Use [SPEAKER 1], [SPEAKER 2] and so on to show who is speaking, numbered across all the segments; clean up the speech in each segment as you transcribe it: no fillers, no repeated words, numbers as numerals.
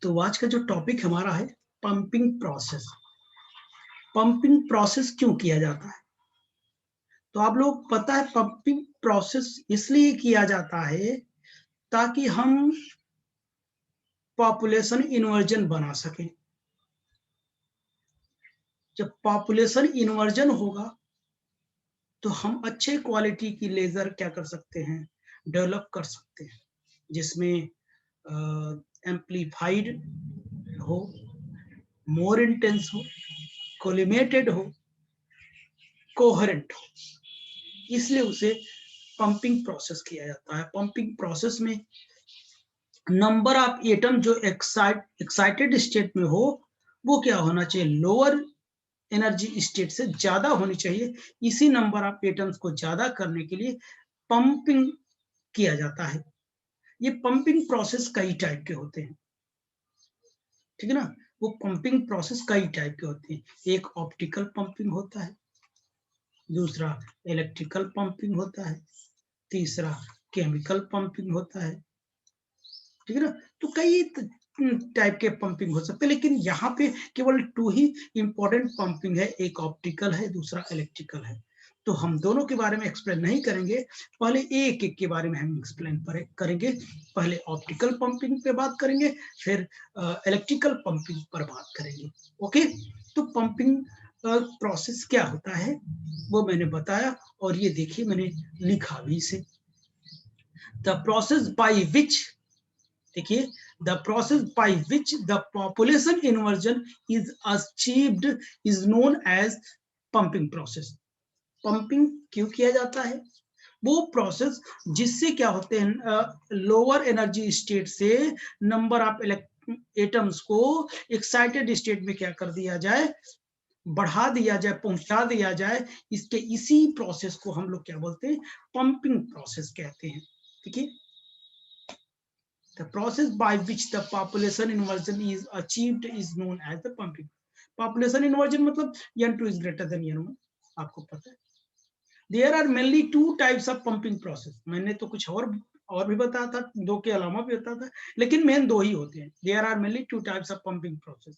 [SPEAKER 1] तो आज का जो टॉपिक हमारा है पंपिंग प्रोसेस। पंपिंग प्रोसेस क्यों किया जाता है? तो आप लोग पता है पंपिंग प्रोसेस इसलिए किया जाता है ताकि हम पॉपुलेशन इन्वर्जन बना सकें। जब पॉपुलेशन इन्वर्जन होगा तो हम अच्छे क्वालिटी की लेजर क्या कर सकते हैं, डेवलप कर सकते हैं, जिसमें एम्प्लीफाइड हो, मोर इंटेंस हो, कोलिमेटेड हो, कोहेरेंट हो। इसलिए उसे पंपिंग प्रोसेस किया जाता है। पंपिंग प्रोसेस में नंबर ऑफ एटम जो एक्साइटेड स्टेट में हो वो क्या होना चाहिए, लोअर एनर्जी स्टेट से ज्यादा होनी चाहिए। इसी नंबर ऑफ एटम्स को ज्यादा करने के लिए पंपिंग किया जाता है। ये पंपिंग प्रोसेस कई टाइप के होते हैं, ठीक है ना। वो पंपिंग प्रोसेस कई टाइप के होते हैं। एक ऑप्टिकल पंपिंग होता है, दूसरा इलेक्ट्रिकल पंपिंग होता है, तीसरा केमिकल पंपिंग होता है, ठीक है ना। तो कई टाइप के पंपिंग हो सकते हैं, लेकिन यहाँ पे केवल 2 ही इंपॉर्टेंट पंपिंग है, एक ऑप्टिकल है, दूसरा इलेक्ट्रिकल है। तो हम दोनों के बारे में एक्सप्लेन नहीं करेंगे, पहले एक एक के बारे में हम एक्सप्लेन करेंगे। पहले ऑप्टिकल पंपिंग पे बात करेंगे, फिर इलेक्ट्रिकल पंपिंग पर बात करेंगे। ओके, तो पंपिंग प्रोसेस क्या होता है वो मैंने बताया, और ये देखिए मैंने लिखा भी इसे। द प्रोसेस बाय विच, देखिए, the process by which the population inversion is achieved is known as pumping process. Pumping क्यों किया जाता है? वो प्रोसेस जिससे क्या होते हैं, लोअर एनर्जी स्टेट से नंबर ऑफ एटम्स को एक्साइटेड स्टेट में क्या कर दिया जाए, बढ़ा दिया जाए, पहुंचा दिया जाए। इसके इसी प्रोसेस को हम लोग क्या बोलते हैं, पंपिंग प्रोसेस कहते हैं। ठीक है, the process by which the population inversion is achieved is known as the pumping. Population inversion मतलब n2 is greater than n1, आपको पता है। There are mainly 2 types of pumping process. मैंने तो कुछ और भी बताया था, 2 के अलावा भी बताया था, लेकिन मेन 2 ही होते हैं। There are mainly 2 types of pumping process.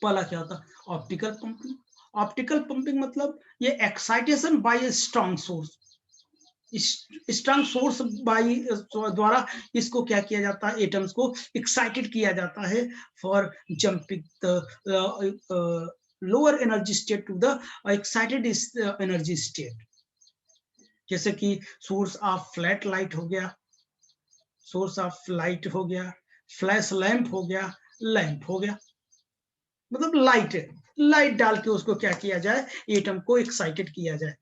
[SPEAKER 1] पहला क्या होता है, ऑप्टिकल पंपिंग। ऑप्टिकल पंपिंग मतलब ये excitation by a strong source, strong source by द्वारा इसको क्या किया जाता है, एटम्स को एक्साइटेड किया जाता है for jumping the lower energy state to the excited energy state. जैसे कि सोर्स ऑफ फ्लैट लाइट हो गया, सोर्स ऑफ लाइट हो गया, फ्लैश लैंप हो गया, लैंप हो गया, मतलब लाइट डाल के उसको क्या किया जाए, एटम को एक्साइटेड किया जाए,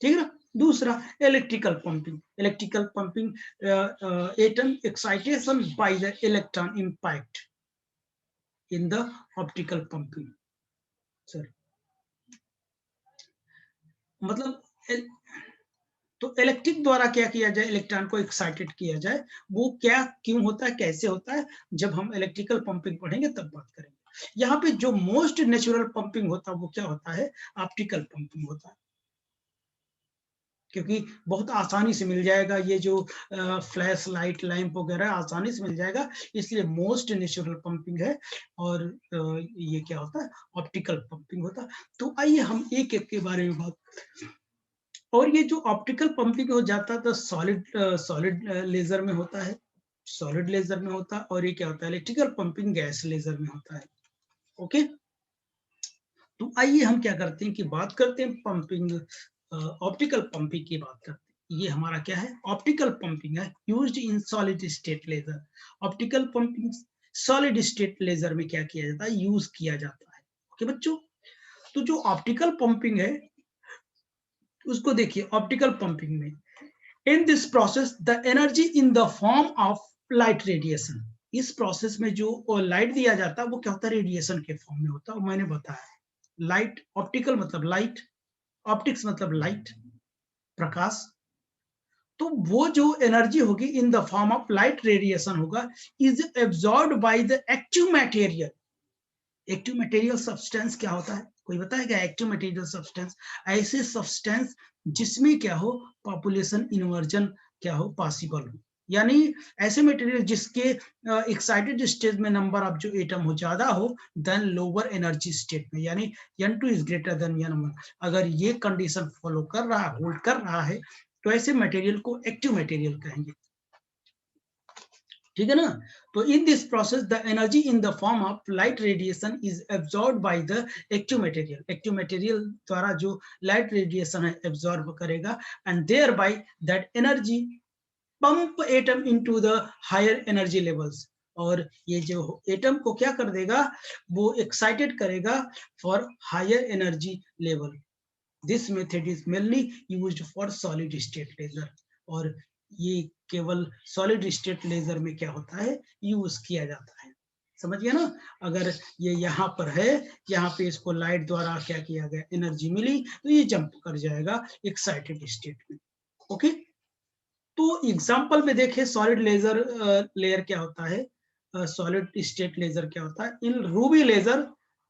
[SPEAKER 1] ठीक है ना। दूसरा electrical pumping. Electrical pumping atom excitation by the electron impact in the optical pumping. Sir मतलब तो इलेक्ट्रिक द्वारा क्या किया जाए, इलेक्ट्रॉन को एक्साइटेड किया जाए। वो क्या क्यों होता है, कैसे होता है, जब हम इलेक्ट्रिकल पंपिंग पढ़ेंगे तब बात करेंगे। यहाँ पे जो मोस्ट नेचुरल पंपिंग होता है वो क्या होता है, ऑप्टिकल पंपिंग होता है, क्योंकि बहुत आसानी से मिल जाएगा। ये जो फ्लैश लाइट लैंप वगैरह आसानी से मिल जाएगा, इसलिए मोस्ट नेचुरल पंपिंग है। और ये क्या होता है, ऑप्टिकल पंपिंग होता है। तो आइए हम एक एक के बारे में बात। और ये जो ऑप्टिकल पंपिंग हो जाता है तो सॉलिड लेजर में होता है, सॉलिड लेजर में होता है। और ये क्या होता है, इलेक्ट्रिकल पंपिंग गैस लेजर में होता है। ओके, तो आइए हम क्या करते हैं कि बात करते हैं पंपिंग, ऑप्टिकल पंपिंग की बात करते हैं। ये हमारा क्या है, ऑप्टिकल पंपिंग है, used in solid state laser. Optical pumping solid state laser में क्या किया जाता है, यूज किया जाता है। ओके बच्चों, तो जो ऑप्टिकल पंपिंग है उसको देखिए। ऑप्टिकल पंपिंग में इन this process the energy in the form of light radiation. इस प्रोसेस में जो लाइट दिया जाता है वो क्या होता है, रेडिएशन के फॉर्म में होता है। मैंने बताया है लाइट, ऑप्टिकल मतलब लाइट, ऑप्टिक्स मतलब लाइट, प्रकाश। तो वो जो एनर्जी होगी in the form of light radiation होगा, is absorbed by the active material. Active material substance क्या होता है, कोई बताएगा? एक्टिव मटेरियल सब्सटेंस ऐसे सब्सटेंस जिसमें क्या हो, पॉपुलेशन इन्वर्जन क्या हो, पॉसिबल हो। यानी ऐसे मटेरियल जिसके एक्साइटेड स्टेज में नंबर ऑफ जो एटम हो ज्यादा हो देन लोअर एनर्जी स्टेट में, यानी n2 is greater than n1, अगर ये कंडीशन फॉलो कर रहा है, होल्ड कर रहा है, तो ऐसे मटेरियल को एक्टिव मटेरियल कहेंगे। ठीक है ना। तो in this process the energy in the form of light radiation is absorb by the active material, active material द्वारा जो लाइट रेडिएशन है एब्जॉर्ब करेगा, and thereby that energy pump atom into the higher energy levels, और ये जो atom को क्या कर देगा, वो एक्साइटेड करेगा for higher energy level. This method is mainly used for solid state laser, और ये केवल सॉलिड स्टेट लेजर में क्या होता है, यूज किया जाता है। समझ गया ना। अगर ये यहाँ पर है, यहाँ पे इसको लाइट द्वारा क्या किया गया, एनर्जी मिली, तो ये जंप कर जाएगा एक्साइटेड स्टेट में। ओके, तो एग्जांपल में देखें सॉलिड लेजर लेयर क्या होता है, सॉलिड स्टेट लेजर क्या होता है। In ruby laser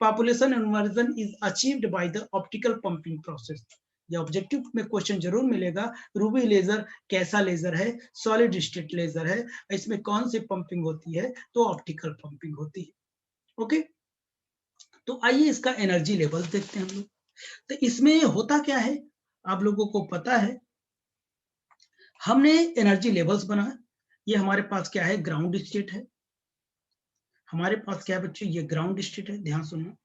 [SPEAKER 1] population inversion is achieved by the optical pumping process. ये ऑब्जेक्टिव में क्वेश्चन जरूर मिलेगा, रूबी लेजर कैसा लेजर है, सॉलिड स्टेट लेजर है, इसमें कौन सी पंपिंग होती है, तो ऑप्टिकल पंपिंग होती है। ओके, तो आइए इसका एनर्जी लेवल देखते हैं हम लोग। तो इसमें होता क्या है, आप लोगों को पता है, हमने एनर्जी लेवल्स बनाए। ये हमारे पास क्या है, ग्राउंड स्टेट है। हमारे पास क्या है बच्चों, ये ग्राउंड स्टेट है, ध्यान सुनना।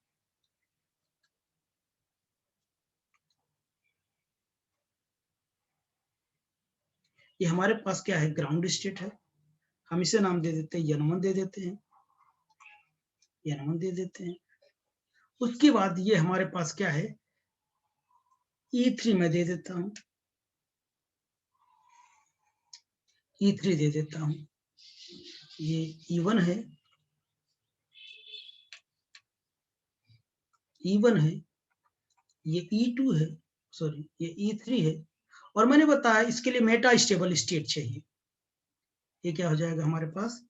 [SPEAKER 1] ये हमारे पास क्या है, ग्राउंड स्टेट है। हम इसे नाम दे देते हैं n1 दे देते हैं, n1 दे देते हैं। उसके बाद ये हमारे पास क्या है, E3 में दे देता हूं, E3 दे देता हूं। ये E1 है, E1 है, ये E2 है, सॉरी ये E3 है, और मैंने बताया इसके लिए मेटा स्टेबल स्टेट चाहिए। ये क्या हो जाएगा हमारे पास,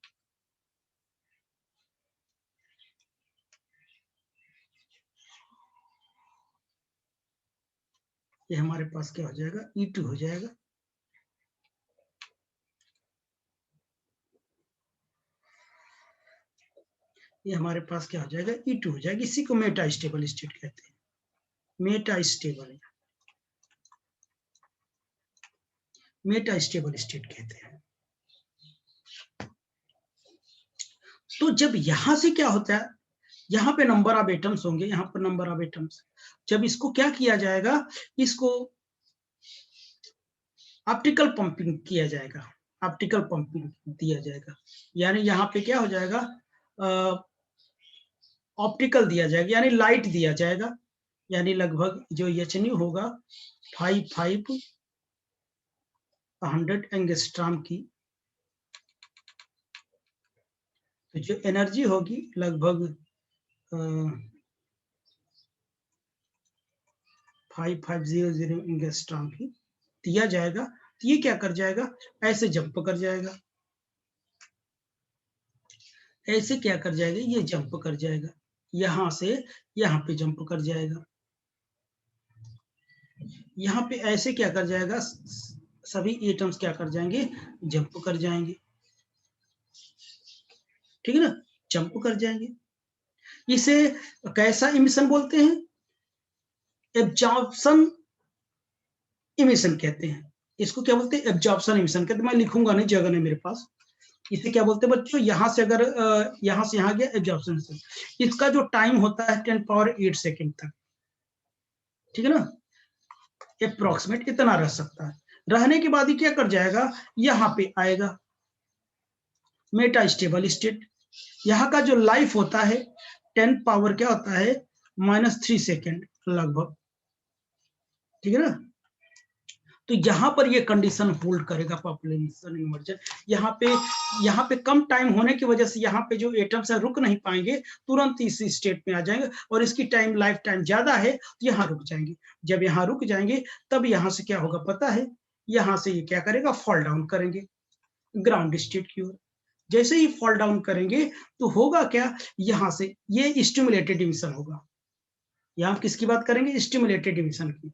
[SPEAKER 1] ये हमारे पास क्या हो जाएगा, E2 हो जाएगा। ये हमारे पास क्या हो जाएगा, E2 हो जाएगा। इसी को मेटा स्टेबल स्टेट कहते हैं, Meta stable, Meta stable state कहते हैं। तो जब यहां से क्या होता है, यहाँ पे नंबर ऑफ एटम्स होंगे, यहाँ पर नंबर ऑफ एटम्स, जब इसको क्या किया जाएगा, इसको ऑप्टिकल पंपिंग किया जाएगा, ऑप्टिकल पंपिंग दिया जाएगा। यानी यहाँ पे क्या हो जाएगा, ऑप्टिकल दिया जाएगा, यानी लाइट दिया जाएगा, यानी लगभग जो एचन्यू होगा 500 एंगस्ट्रॉम की, तो जो एनर्जी होगी लगभग 5500 एंगस्ट्रॉम की दिया जाएगा। तो ये क्या कर जाएगा, ऐसे जंप कर जाएगा, ऐसे क्या कर जाएगा, ये जंप कर जाएगा, यहां से यहां पे जंप कर जाएगा, यहाँ पे ऐसे क्या कर जाएगा, सभी एटम्स क्या कर जाएंगे, जंप कर जाएंगे। ठीक है ना, जंप कर जाएंगे। इसे कैसा इमिशन बोलते हैं, एब्जॉर्प्शन इमिशन कहते हैं। इसको क्या बोलते हैं, एब्जॉर्प्शन इमिशन कहते हैं। मैं लिखूंगा नहीं, जगह नहीं मेरे पास। इसे क्या बोलते हैं बच्चों, यहां से अगर यहां से यहां गया एब्जॉर्प्शन, इसका जो टाइम होता है 10⁸ सेकेंड तक। ठीक है ना, अप्रोक्सीमेट इतना रह सकता है। रहने के बाद ही क्या कर जाएगा, यहाँ पे आएगा मेटा स्टेबल स्टेट। यहाँ का जो लाइफ होता है 10 पावर क्या होता है, -3 सेकेंड लगभग। ठीक है ना, तो यहाँ पर ये कंडीशन होल्ड करेगा पॉपुलेशन इमर्जन। यहाँ पे कम टाइम होने की वजह से यहाँ पे जो एटम्स है रुक नहीं पाएंगे, तुरंत इस स्टेट में आ जाएंगे, और इसकी टाइम लाइफ टाइम ज्यादा है तो यहाँ रुक जाएंगे। जब यहाँ रुक जाएंगे तब यहाँ से क्या होगा पता है, यहाँ से ये क्या करेगा, फॉल डाउन करेंगे ग्राउंड स्टेट की ओर। जैसे ही फॉल डाउन करेंगे तो होगा क्या, यहाँ से ये स्टिमुलेटेड इमिशन होगा। यहाँ किसकी बात करेंगे, स्टिमुलेटेड इमिशन की।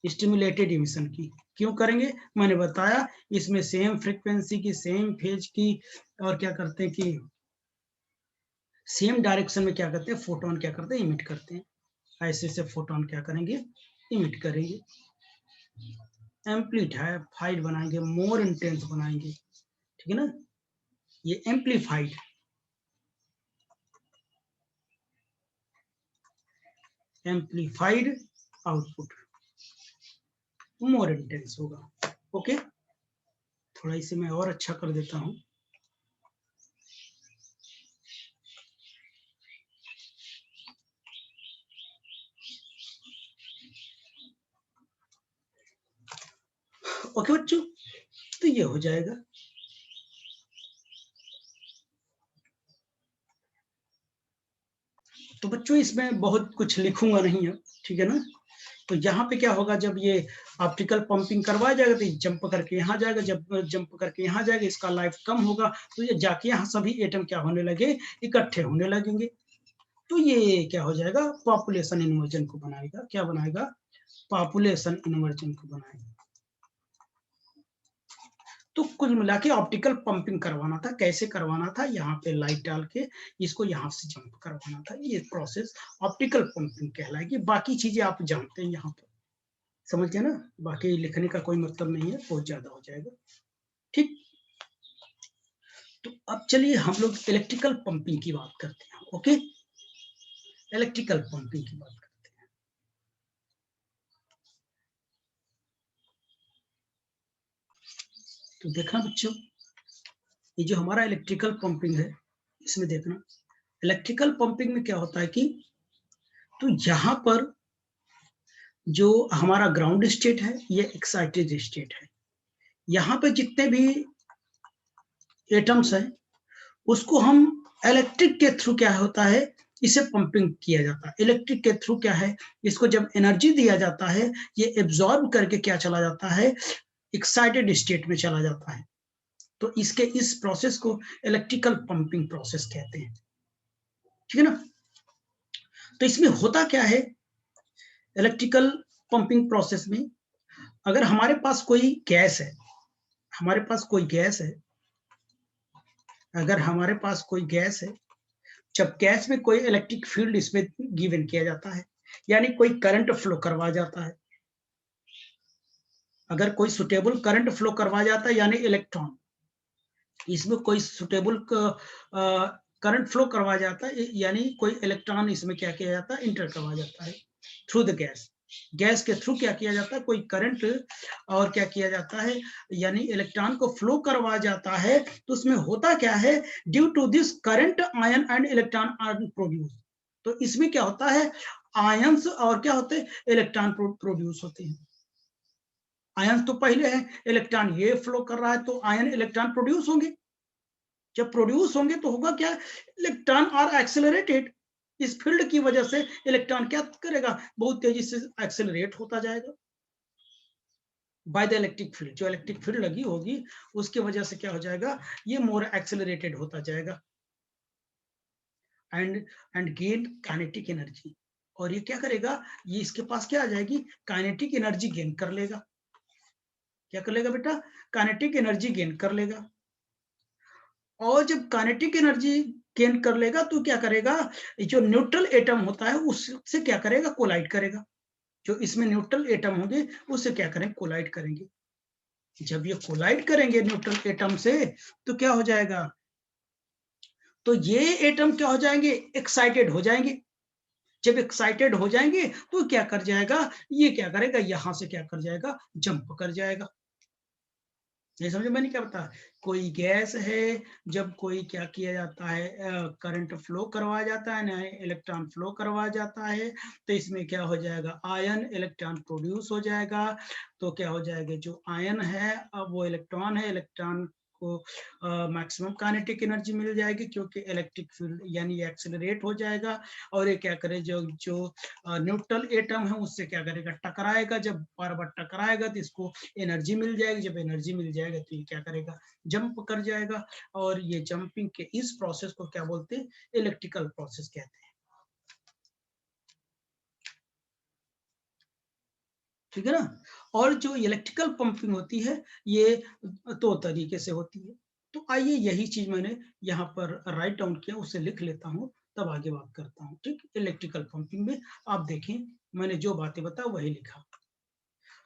[SPEAKER 1] स्टिमुलेटेड इमिशन की। क्यों करेंगे? मैंने बताया इसमें सेम फ्रीक्वेंसी की, सेम फेज की, और क्या करते हैं कि सेम डायरेक्शन में क्या करते हैं, फोटोन क्या करते हैं, इमिट करते हैं। ऐसे से फोटोन क्या करेंगे, इमिट करेंगे, एम्पलीफाइड बनाएंगे, मोर इंटेंस बनाएंगे, ठीक है ना। ये एम्पलीफाइड आउटपुट मोर इंटेंस होगा। ओके, थोड़ा इसे मैं और अच्छा कर देता हूं। ओके बच्चों, तो ये हो जाएगा। तो बच्चों इसमें बहुत कुछ लिखूंगा नहीं है, ठीक है ना। तो यहाँ पे क्या होगा, जब ये ऑप्टिकल पंपिंग करवाया जाएगा तो ये जंप करके यहाँ जाएगा, जब जंप करके यहाँ जाएगा, इसका लाइफ कम होगा, तो ये जाके यहाँ सभी एटम क्या होने लगे, इकट्ठे होने लगेंगे। तो ये क्या हो जाएगा, पॉपुलेशन इन्वर्जन को बनाएगा। क्या बनाएगा? पॉपुलेशन इन्वर्जन को बनाएगा। तो कुल मिला के ऑप्टिकल पंपिंग करवाना था। कैसे करवाना था? यहाँ पे लाइट डाल के इसको यहाँ से जंप करवाना था। ये प्रोसेस ऑप्टिकल पंपिंग कहलाएगी। बाकी चीजें आप जानते हैं, यहाँ पर समझ गए ना। बाकी लिखने का कोई मतलब नहीं है, बहुत ज्यादा हो जाएगा। ठीक, तो अब चलिए हम लोग इलेक्ट्रिकल पंपिंग की बात करते हैं। ओके, इलेक्ट्रिकल पंपिंग की बात करते हैं। तो देखना बच्चों, ये जो हमारा इलेक्ट्रिकल पंपिंग है, इसमें देखना इलेक्ट्रिकल पंपिंग में क्या होता है कि, तो यहाँ पर जो हमारा ग्राउंड स्टेट है, ये एक्साइटेड स्टेट है। यहाँ पे जितने भी एटम्स हैं, उसको हम इलेक्ट्रिक के थ्रू क्या होता है, इसे पंपिंग किया जाता है। इलेक्ट्रिक के थ्रू क्या है, इसको जब एनर्जी दिया जाता है, ये एब्जॉर्ब करके क्या चला जाता है, एक्साइटेड स्टेट में चला जाता है। तो इसके इस प्रोसेस को इलेक्ट्रिकल पंपिंग प्रोसेस कहते हैं, ठीक है ना। तो इसमें होता क्या है, इलेक्ट्रिकल पंपिंग प्रोसेस में, अगर हमारे पास कोई गैस है, हमारे पास कोई गैस है, अगर हमारे पास कोई गैस है, जब गैस में कोई इलेक्ट्रिक फील्ड इसमें गिवन किया जाता है, यानी कोई करंट फ्लो करवा जाता है, अगर कोई सुटेबल करंट फ्लो करवा जाता है, यानी इलेक्ट्रॉन इसमें कोई सुटेबल करंट फ्लो करवा जाता है, यानी कोई इलेक्ट्रॉन इसमें क्या किया जाता है, इंटर करवा जाता है थ्रू द गैस। गैस के थ्रू क्या किया जाता है, कोई करंट और क्या किया जाता है, यानी इलेक्ट्रॉन को फ्लो करवा जाता है। तो उसमें होता क्या है, due to this current ion and electron are produce. तो इसमें क्या होता है, आयंस और क्या होते हैं, इलेक्ट्रॉन प्रोड्यूस होते हैं। आयंस तो पहले है, इलेक्ट्रॉन ये फ्लो कर रहा है, तो आयन इलेक्ट्रॉन प्रोड्यूस होंगे। जब प्रोड्यूस होंगे तो होगा क्या, इलेक्ट्रॉन आर एक्सेलरेटेड। इस फील्ड की वजह से इलेक्ट्रॉन क्या करेगा, बहुत तेजी से एक्सेलरेट होता जाएगा बाय द इलेक्ट्रिक फील्ड। जो इलेक्ट्रिक फील्ड लगी होगी उसकी वजह से क्या हो जाएगा, ये मोर एक्सेलरेटेड होता जाएगा एंड गेन काइनेटिक एनर्जी। और ये क्या करेगा, ये इसके पास क्या आ जाएगी, काइनेटिक एनर्जी गेन कर लेगा। क्या कर लेगा बेटा, काइनेटिक एनर्जी गेन कर लेगा। और जब काइनेटिक एनर्जी गेन कर लेगा तो क्या करेगा, जो न्यूट्रल एटम होता है उससे क्या करेगा, कोलाइड करेगा। जो इसमें न्यूट्रल एटम होंगे उससे क्या करेंगे, कोलाइड करेंगे। जब ये कोलाइड करेंगे न्यूट्रल एटम से, तो क्या हो जाएगा, तो ये एटम क्या हो जाएंगे, एक्साइटेड हो जाएंगे। जब एक्साइटेड हो जाएंगे तो क्या कर जाएगा, ये क्या करेगा, यहां से क्या कर जाएगा, जंप कर जाएगा। ये समझो मैंने क्या बताया, कोई गैस है, जब कोई क्या किया जाता है, करंट फ्लो करवाया जाता है ना, इलेक्ट्रॉन फ्लो करवाया जाता है, तो इसमें क्या हो जाएगा, आयन इलेक्ट्रॉन प्रोड्यूस हो जाएगा। तो क्या हो जाएगा, जो आयन है, अब वो इलेक्ट्रॉन है, इलेक्ट्रॉन को मैक्सिमम काइनेटिक एनर्जी मिल जाएगी, क्योंकि इलेक्ट्रिक फील्ड यानी एक्सेलरेट हो जाएगा। और ये क्या करे, जो जो न्यूट्रल एटम है उससे क्या करेगा, टकराएगा। जब बार बार टकराएगा तो इसको एनर्जी मिल जाएगी। जब एनर्जी मिल जाएगा तो ये क्या करेगा, जंप कर जाएगा। और ये जंपिंग के इस प्रोसेस को क्या बोलते हैं, इलेक्ट्रिकल प्रोसेस कहते हैं। ठीक है ना। और जो इलेक्ट्रिकल पंपिंग होती है ये 2 तरीके से होती है। तो आइए यही चीज मैंने यहाँ पर राइट डाउन किया, उसे लिख लेता हूँ, तब आगे बात करता हूँ। ठीक, इलेक्ट्रिकल पंपिंग में आप देखें मैंने जो बातें बताया वही लिखा।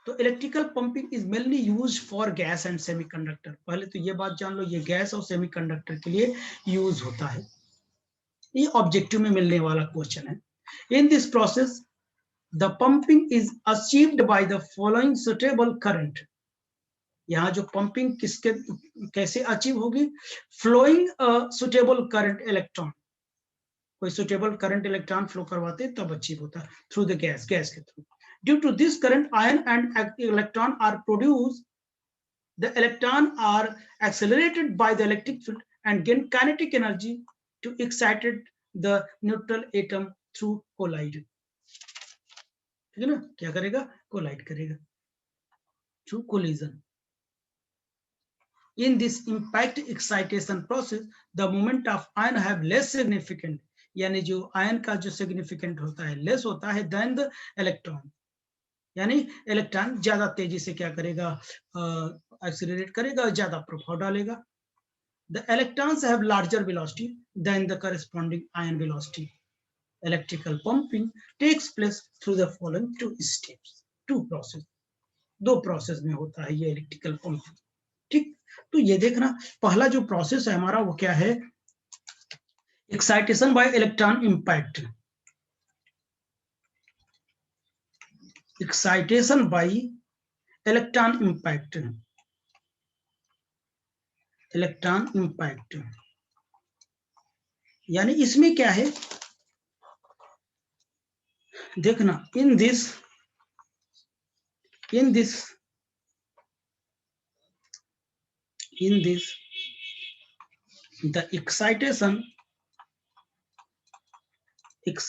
[SPEAKER 1] तो electrical pumping is mainly use for gas and semiconductor. पहले तो ये बात जान लो, ये गैस और सेमीकंडक्टर के लिए यूज होता है। ये ऑब्जेक्टिव में मिलने वाला क्वेश्चन है। In this process the pumping is achieved by the following suitable current. यहाँ जो पंपिंग किसके कैसे अचीव होगी, फ्लोइंग सुटेबल करंट इलेक्ट्रॉन, कोई सुटेबल करंट इलेक्ट्रॉन फ्लो करवाते तब अचीव होता है, थ्रू द गैस, गैस के थ्रू। Due to this current ion and electron are produce, the electron are accelerated by the electric field and gain kinetic energy to excited the neutral atom through collide। ठीक है ना, क्या करेगा, collide करेगा through collision। In this impact excitation process the moment of ion have less significant, यानी जो ion का जो सिग्निफिकेंट होता है लेस होता है देन द इलेक्ट्रॉन, यानी इलेक्ट्रॉन ज्यादा तेजी से क्या करेगा, एक्सीलरेट करेगा, ज्यादा प्रभाव डालेगा। The electrons have larger velocity than the corresponding ion velocity। Electrical pumping takes place through the following 2 steps, 2 process, 2 process में होता है ये इलेक्ट्रिकल पंपिंग। ठीक, तो ये देखना पहला जो प्रोसेस है हमारा वो क्या है, excitation bye electron impact. Excitation bye electron impact, electron impact यानी इसमें क्या है देखना, in this the excitation takes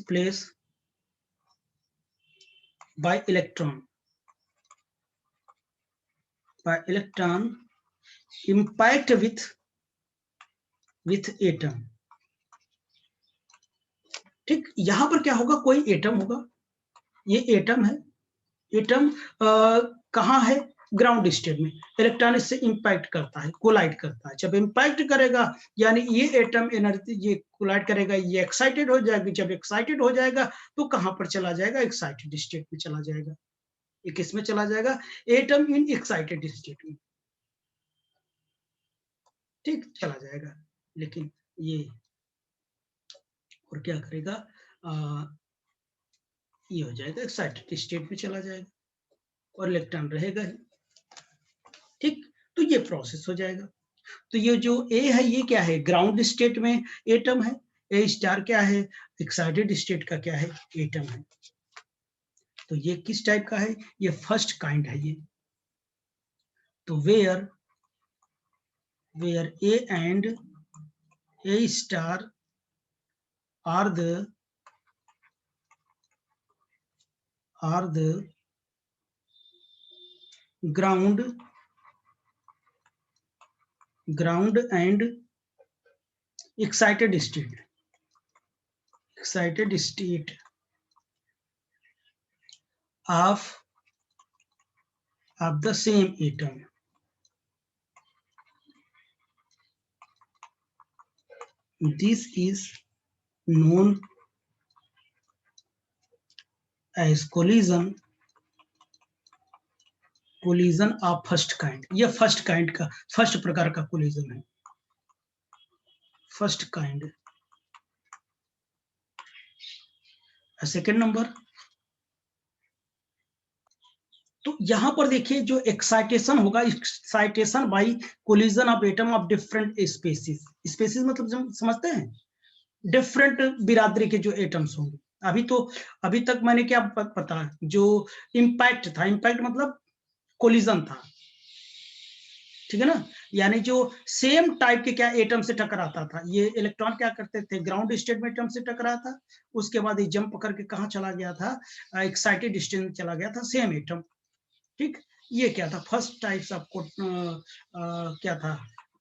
[SPEAKER 1] place by electron impact with atom। ठीक, यहां पर क्या होगा, कोई एटम होगा, ये एटम है, एटम कहाँ है, ग्राउंड स्टेट में, इलेक्ट्रॉन इससे इंपैक्ट करता है, कोलाइड करता है। जब इंपैक्ट करेगा यानी ये एटम एनर्जी, ये कोलाइड करेगा, ये एक्साइटेड हो जाएगी। जब एक्साइटेड हो जाएगा तो कहां पर चला जाएगा, एक्साइटेड स्टेट में चला जाएगा। ये किस में चला जाएगा, एटम इन एक्साइटेड स्टेट में, ठीक चला जाएगा। लेकिन ये और क्या करेगा, ये हो जाएगा एक्साइटेड स्टेट में चला जाएगा और इलेक्ट्रॉन रहेगा ही। ठीक, तो ये प्रोसेस हो जाएगा। तो ये जो ए है ये क्या है, ग्राउंड स्टेट में एटम है, ए स्टार क्या है, एक्साइटेड स्टेट का क्या है, एटम है। तो ये किस टाइप का है, ये फर्स्ट काइंड है ये। तो where A and A star are the ground and excited state of the same atom। This is known as collision of first kind। ये फर्स्ट काइंड का, फर्स्ट प्रकार का कोलिजन है, फर्स्ट काइंड। सेकेंड नंबर, तो यहां पर देखिए जो एक्साइटेशन होगा, excitation by collision of atom of different species. Species मतलब समझते हैं, डिफरेंट बिरादरी के जो एटम्स होंगे। अभी तक मैंने क्या पता, जो इम्पैक्ट था, इम्पैक्ट मतलब कोलिजन था, ठीक है ना, यानी जो सेम टाइप के क्या एटम से टकराता था। ये इलेक्ट्रॉन क्या करते थे, ग्राउंड स्टेट में एटम से टकरा था, उसके बाद ये जंप करके कहाँ चला गया था, एक्साइटेड स्टेट में चला गया था, सेम एटम। ठीक, ये क्या था, फर्स्ट टाइप्स ऑफ क्या था,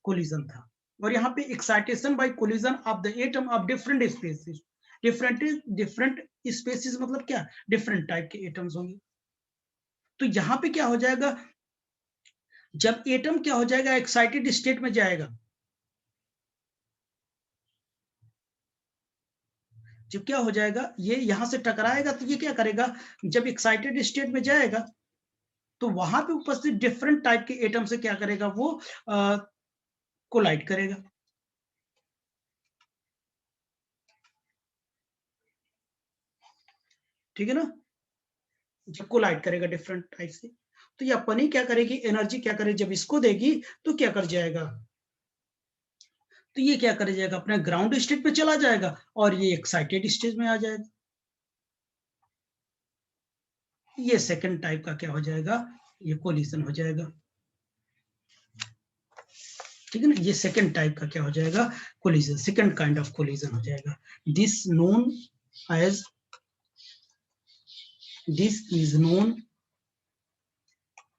[SPEAKER 1] कोलिजन था। और यहाँ पे excitation by collision of the atom of different species, different different species मतलब क्या, डिफरेंट टाइप के एटम्स होंगे। तो यहां पे क्या हो जाएगा, जब एटम क्या हो जाएगा, एक्साइटेड स्टेट में जाएगा, जब क्या हो जाएगा, ये यहां से टकराएगा तो ये क्या करेगा, जब एक्साइटेड स्टेट में जाएगा तो वहां पे उपस्थित डिफरेंट टाइप के एटम से क्या करेगा, वो कोलाइड करेगा। ठीक है ना, जब कोलाइड करेगा डिफरेंट टाइप से, तो ये अपन ही क्या करेगी, एनर्जी क्या करे, जब इसको देगी तो क्या कर जाएगा, तो ये क्या कर जाएगा, अपने ग्राउंड स्टेट पे चला जाएगा और ये एक्साइटेड स्टेट में आ जाएगा। ये सेकंड टाइप का क्या हो जाएगा, ये कोलिजन हो जाएगा। ठीक है ना, ये सेकंड टाइप का क्या हो जाएगा, collision, second kind of collision हो जाएगा। This known as, this is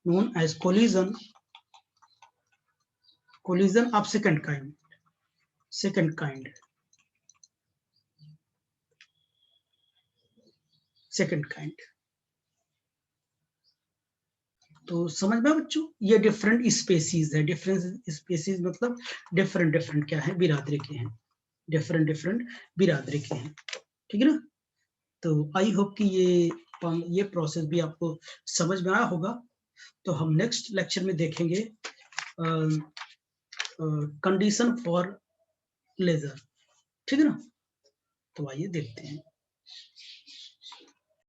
[SPEAKER 1] known as collision of second kind, second kind, second kind। तो समझ में बच्चों, ये डिफरेंट स्पेसीज है, डिफरेंट स्पेसीज मतलब डिफरेंट डिफरेंट क्या है, बिरादरी के हैं, डिफरेंट डिफरेंट बिरादरी के हैं। ठीक है ना, तो आई होप कि ये प्रोसेस भी आपको समझ में आया होगा। तो हम नेक्स्ट लेक्चर में देखेंगे कंडीशन फॉर लेजर। ठीक है ना, तो आइए देखते हैं।